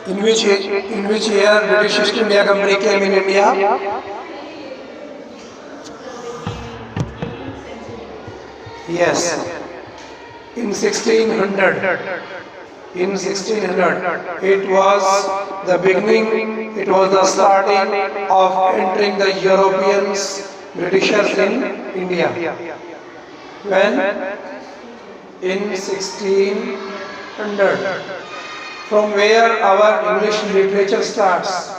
In which year British East India Company came in India? Yes, in 1600. In 1600, it was the beginning. It was the starting of entering the Europeans, Britishers in India. When? In 1600. From where our English literature starts.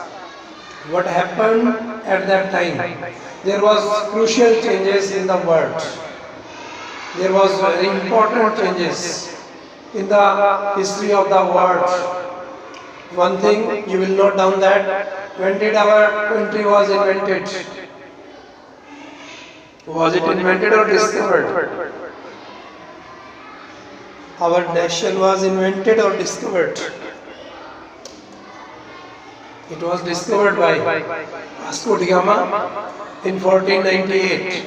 What happened at that time? There was crucial changes in the world. There was very important changes in the history of the world. One thing you will note down that when did our country was invented? Was it invented or discovered? Our nation was invented or discovered? It was discovered by Vasco da Gama in 1498.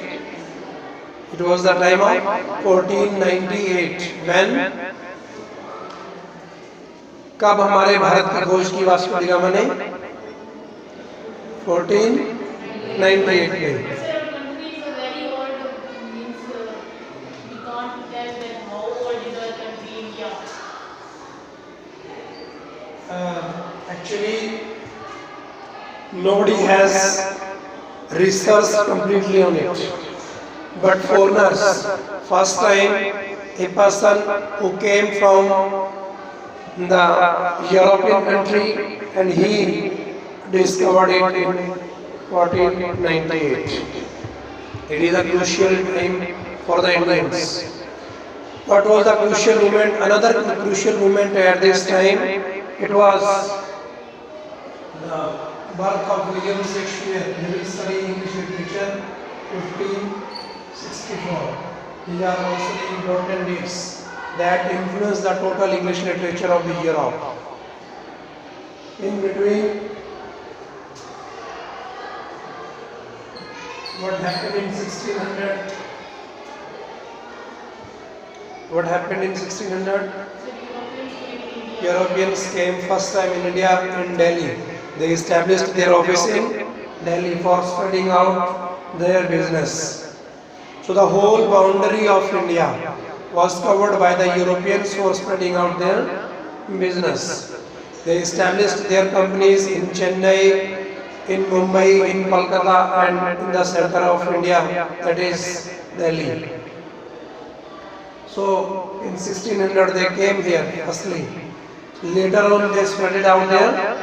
It was the time of 1498 when कब हमारे भारत की खोज की Vasco D gamma ने? 1498 में. Actually, nobody has researched completely on it. But foreigners, first time a person who came from the European country and he discovered it in 1498. It is a crucial time for the Indians. What was the crucial moment? Another crucial moment at this time, it was the birth of William Shakespeare. We will study English literature 1564. These are also the important dates that influence the total English literature of the Europe. In between, what happened in 1600? What happened in 1600? Europeans came first time in India in Delhi. They established their office in Delhi for spreading out their business. So the whole boundary of India was covered by the Europeans for spreading out their business. They established their companies in Chennai, in Mumbai, in Kolkata and in the center of India, that is Delhi. So in 1600 they came here firstly. Later on they spread out their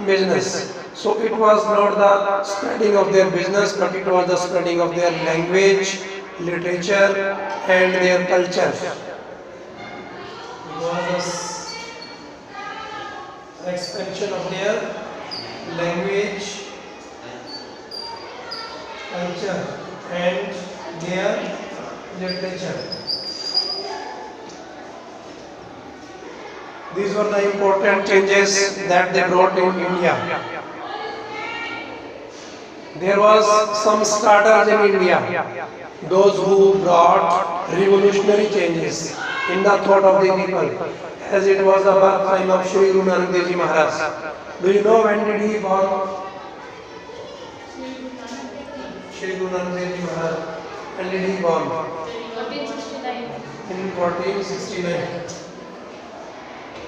business. So it was not the spreading of their business, but it was the spreading of their language, literature and their culture. It was the expansion of their language, culture and their literature. These were the important changes that they brought in India. There was some starters in India, those who brought revolutionary changes in the thought of the people, as it was the birth time of Shri Guru Nanak Dev Ji Maharaj. Do you know when did he born? Shri Guru Nanak Dev Ji Maharaj. When did he born? In 1469.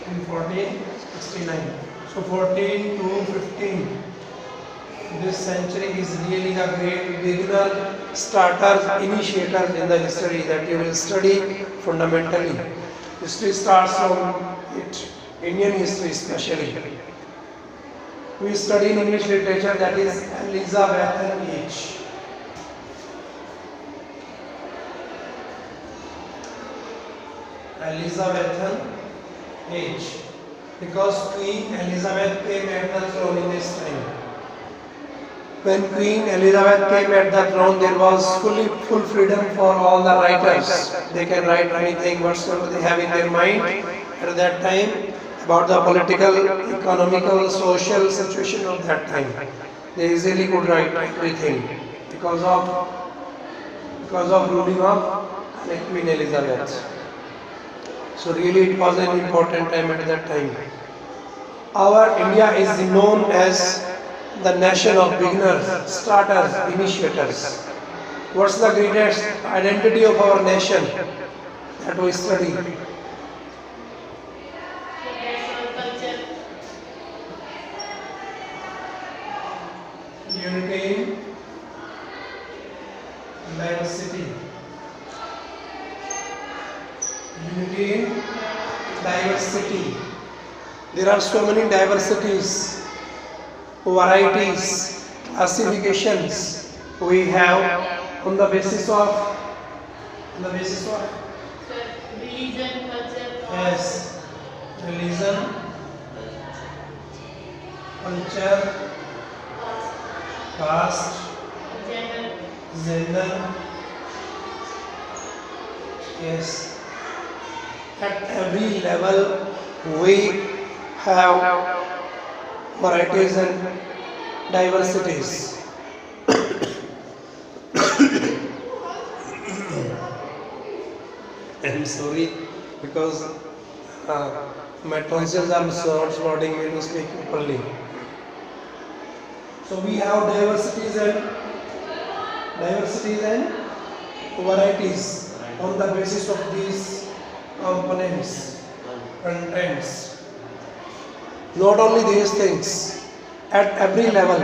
In 1469. So 14 to 15. This century is really a great beginner, starters, initiators in the history that you will study fundamentally. History starts from it, Indian history especially. We study in English literature, that is Elizabethan age. Elizabethan age, because Queen Elizabeth came at the throne in this time. When Queen Elizabeth came at the throne, there was full freedom for all the writers. They can write anything whatsoever they have in their mind at that time about the political, economical, social situation of that time. They easily could write everything because of ruling of Queen Elizabeth. So really it was an important time at that time. our India is known as the nation of beginners, starters, initiators. What's the greatest identity of our nation that we study? Unity in diversity. Unity in diversity. There are so many diversities, varieties, classifications we have on the basis of religion, culture, yes, religion, culture, caste, gender, yes. At every level we have varieties and diversities. I'm sorry because my tonsils are not supporting me to speak properly. So we have diversities and varieties on the basis of these components, contents. Not only these things, at every level,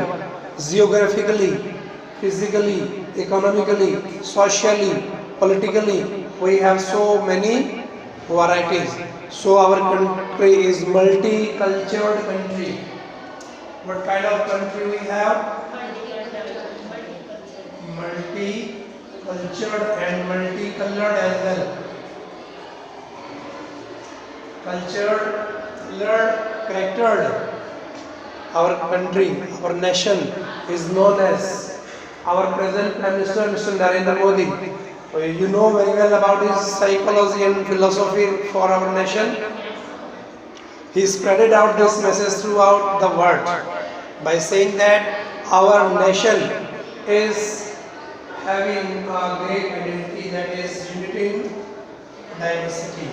geographically, physically, economically, socially, politically, we have so many varieties. So our country is multicultural country. What kind of country we have? Multicultural and multicolored as well. Cultured, colored, charactered. Our country, our nation is known as our present Prime Minister, Mr. Narendra Modi. You know very well about his psychology and philosophy for our nation. He spread out this message throughout the world by saying that our nation is having a great identity, that is unity in diversity.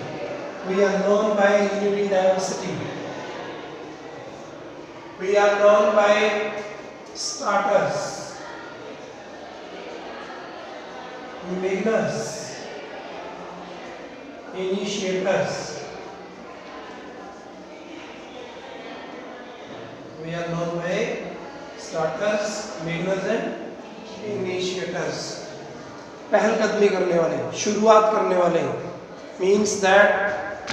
We are known by unity in diversity. We are known by starters, beginners, initiators. We are known by starters, beginners and initiators. पहलकदमी करने वाले, शुरुआत करने वाले, means that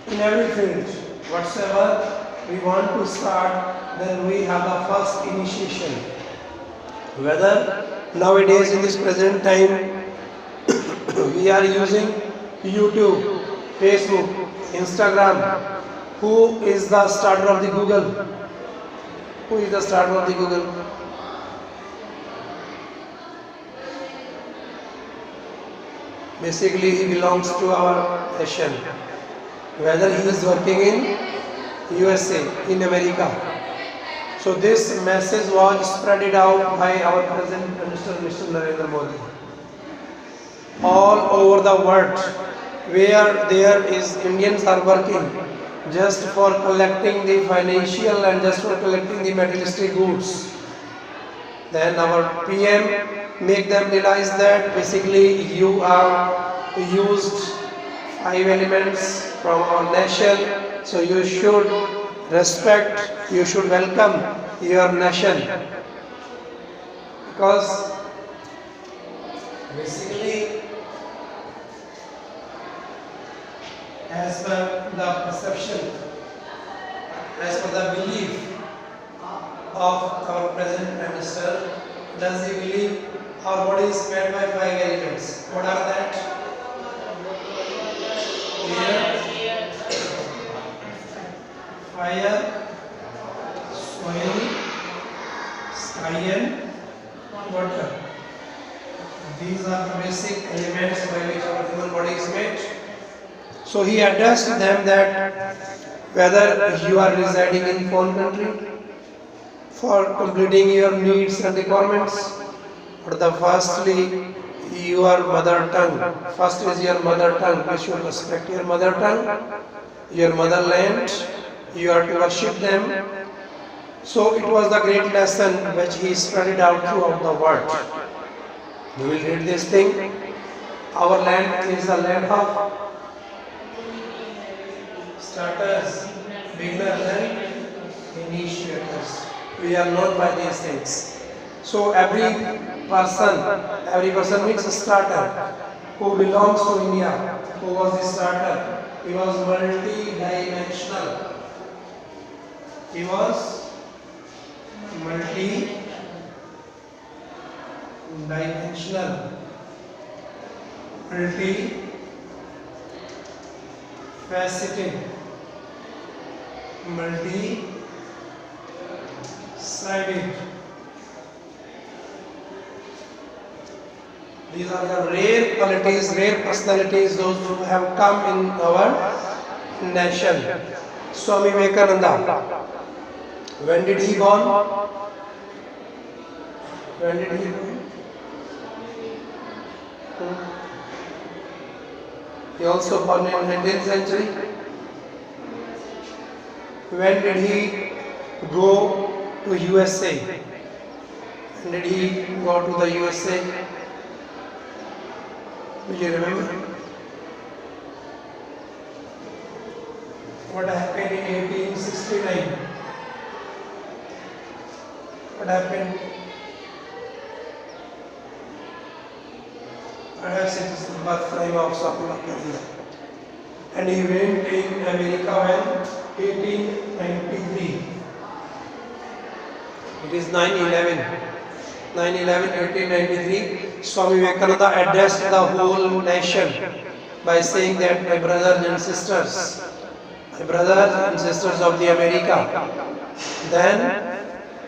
in every field, whatsoever we want to start, then we have the first initiation. Whether nowadays in this present time we are using YouTube, Facebook, Instagram. Who is the starter of the Google? Who is the starter of the Google? Basically, he belongs to our nation. Whether he is working in USA, in America. So this message was spread out by our President Minister, Mr. Narendra Modi. All over the world, where there is Indians are working just for collecting the financial and just for collecting the materialistic goods. Then our PM make them realize that basically you have used 5 elements from our nation, so you should respect, you should welcome your nation. Because basically, as per the perception, as per the belief of our present Prime Minister, does he believe our body is made by 5 elements? What are that? Air, fire, soil, sky and water. These are the basic elements by which our human body is made. So he addressed them that whether you are residing in foreign country for completing your needs and requirements, or the firstly your mother tongue. First is your mother tongue. You should respect your mother tongue, your motherland, You are to worship them. So it was the great lesson which he spread out throughout the world. You will read this thing. Our land is the land of starters, beginners and initiators. We are known by these things. So every person means a starter who belongs to India, who was the starter. He was multi-dimensional. He was multi-dimensional, multi-faceted, multi-sided. These are the rare qualities, rare personalities, those who have come in our nation. Swami Vivekananda. When did he born? When did he born? He also born in 19th century. When did he go to USA? When did he go to the USA? Do you remember? What happened in 1869? What happened? Perhaps it is the birth time of Swami Vivekananda. And he went in America when 1893. It is 9/11. 1893, Swami Vivekananda addressed the whole nation by saying that my brothers and sisters of the America. Then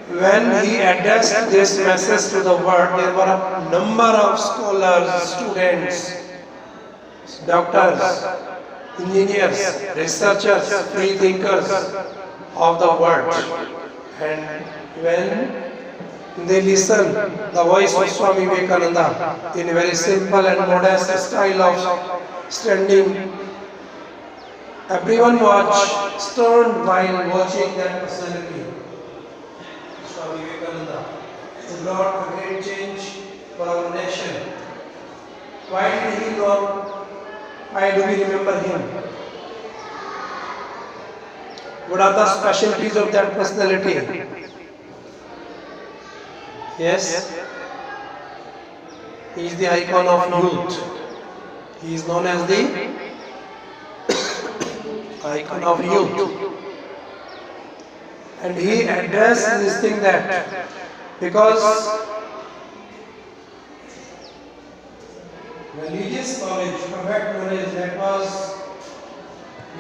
when he addressed this message to the world, there were a number of scholars, students, doctors, engineers, researchers, free thinkers of the world. And when they listened the voice of Swami Vivekananda in a very simple and modest style of standing, everyone was stunned while watching that personality. Swami Vivekananda brought a great change for our nation. Why did he come? Why do we remember him? What are the specialties of that personality? Yes, he is the icon of youth. He is known as the icon of youth. And he addressed this thing that because religious knowledge, perfect knowledge that was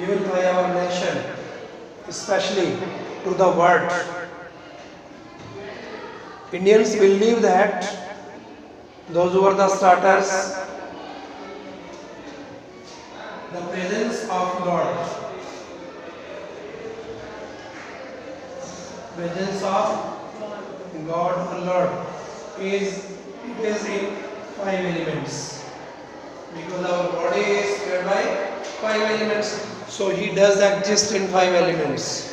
given by our nation, especially to the world. Indians believe that those who were the starters, the presence of God, presence of God or Lord is in 5 elements, because our body is made by 5 elements, so he does exist in 5 elements.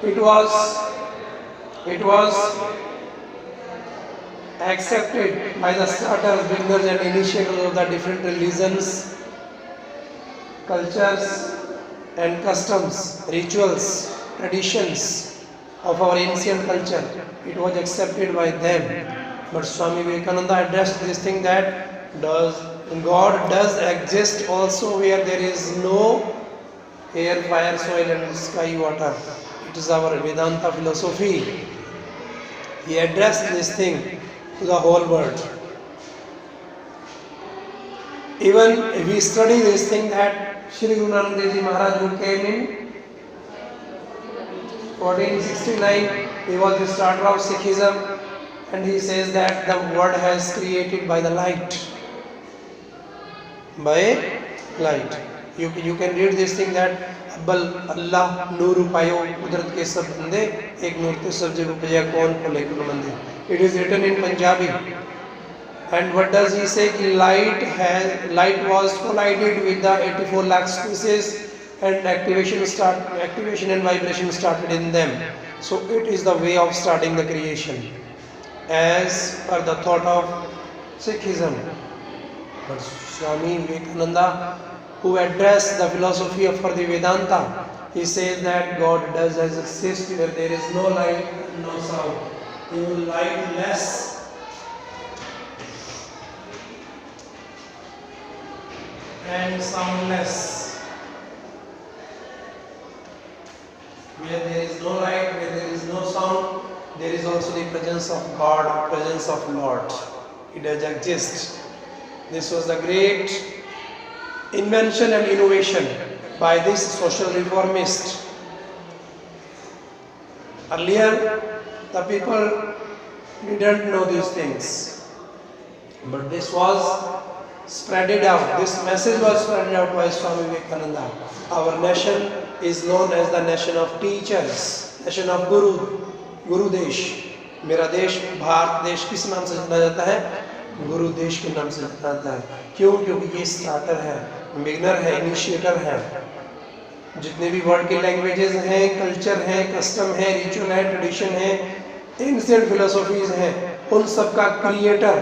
It was accepted by the starters, beginners and initiators of the different religions, cultures and customs, rituals, traditions of our ancient culture. It was accepted by them. But Swami Vivekananda addressed this thing that God does exist also where there is no air, fire, soil and sky, water. It is our Vedanta philosophy. He addressed this thing to the whole world. Even if we study this thing that Shri Guru Nanak Dev Ji Maharaj, who came in 1469, he was the starter of Sikhism, and he says that the world has created by the light. By light. You can read this thing that अब्बल अल्लाह नूर पायो कुदरत के सब बंदे एक नूर ते सब जग उपजया कौन खोले कुल मंदे. It is written in Punjabi. And what does he say? Light was collided with the 84 lakh species and activation and vibration started in them. So it is the way of starting the creation as per the thought of Sikhism. But Swami Vivekananda, who addressed the philosophy for the Vedanta, he says that God does exist where there is no light and no sound. Even lightless and soundless. Where there is no light, where there is no sound, there is also the presence of God, presence of Lord. It does exist. This was the great invention and innovation by this social reformist. Earlier, the people didn't know these things, but this was spreaded out. This message was spread out by Swami Vivekananda. Our nation is known as the nation of teachers, nation of Guru Desh. मेरा देश भारत देश किस नाम से जाना जाता है? गुरु देश के नाम से जाना जाता है. क्यों? क्योंकि ये स्टार्टर है, बिगनर है, इनिशिएटर है. जितने भी वर्ल्ड के लैंग्वेजेस हैं, कल्चर हैं, कस्टम है, रिचुअल है, ट्रेडिशन है, एंशिएंट फिलोसॉफीज हैं, उन सबका क्रिएटर,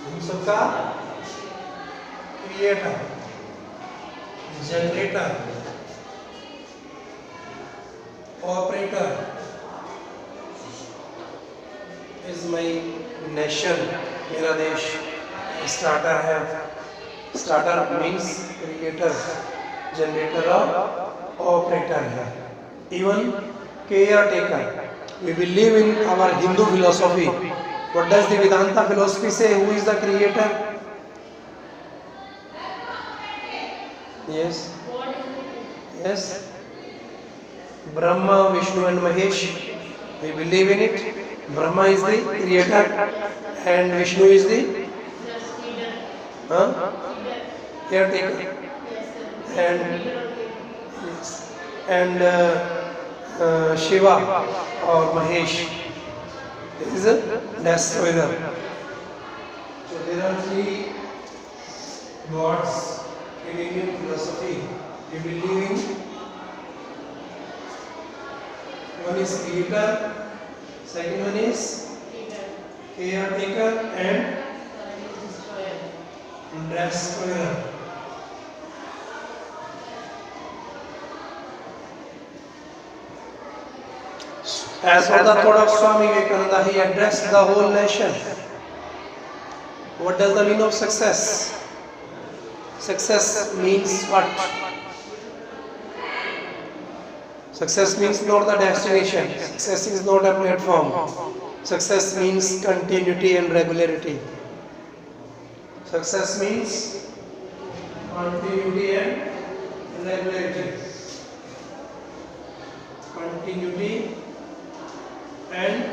उन सबका creator, generator, operator is my nation. मेरा देश स्टार्टर है. स्टार्टर मीन्स क्रिएटर, जनरेटर और ऑपरेटर है. Even care taker. We believe in our Hindu philosophy. What does the Vedanta philosophy say? Who is the creator? Yes. Yes. Brahma, Vishnu and Mahesh. We believe in it. Brahma is the creator and Vishnu is the caretaker. And Shiva or Mahesh is a destroyer. So there are three gods in Indian philosophy. We believe in one is creator, second one is caretaker and destroyer. As for the thought of Swami Vivekananda, he addressed the whole nation. What does the mean of success? Success means what? Success means not the destination. Success is not a platform. Success means continuity and regularity. Success means continuity and regularity. Continuity and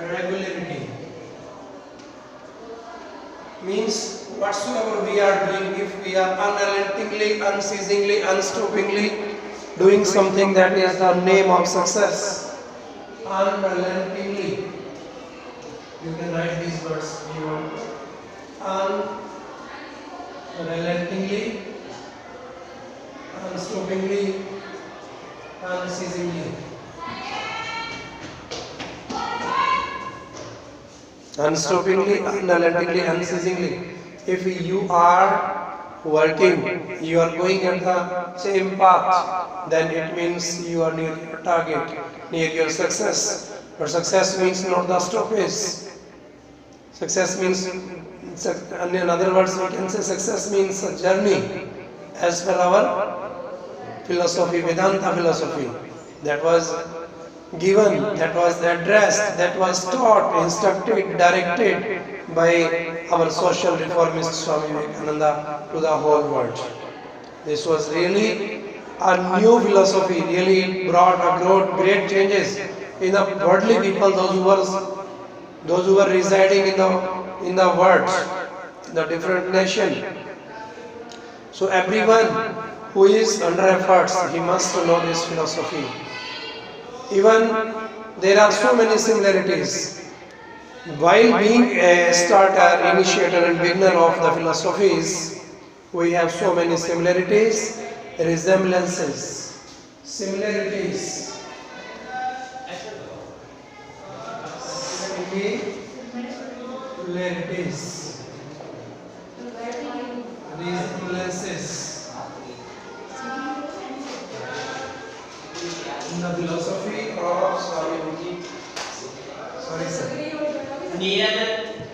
regularity means whatsoever we are doing, if we are unrelentingly, unceasingly, unstoppingly doing something, that is the name of success. Unrelentingly. You can write these words if you want. Unrelentingly, unstoppingly, unceasingly. Unstoppingly, unrelentingly, unceasingly. If you are working, you are going at the same path, then it means you are near your target, near your success. But success means not the stoppage. Success means, in other words, we can say success means a journey as per our philosophy, Vedanta philosophy. That was given, that was addressed, that was taught, instructed, directed by our social reformist Swami Vivekananda to the whole world. This was really a new philosophy, really brought about great changes in the worldly people, those who were residing in the world, the different nation. So everyone who is under efforts, he must know this philosophy. Even there are so many similarities. While being a starter, initiator and beginner of the philosophies, we have so many similarities, resemblances. Similarities. Similarities. Resemblances. In the philosophy of sorry sir.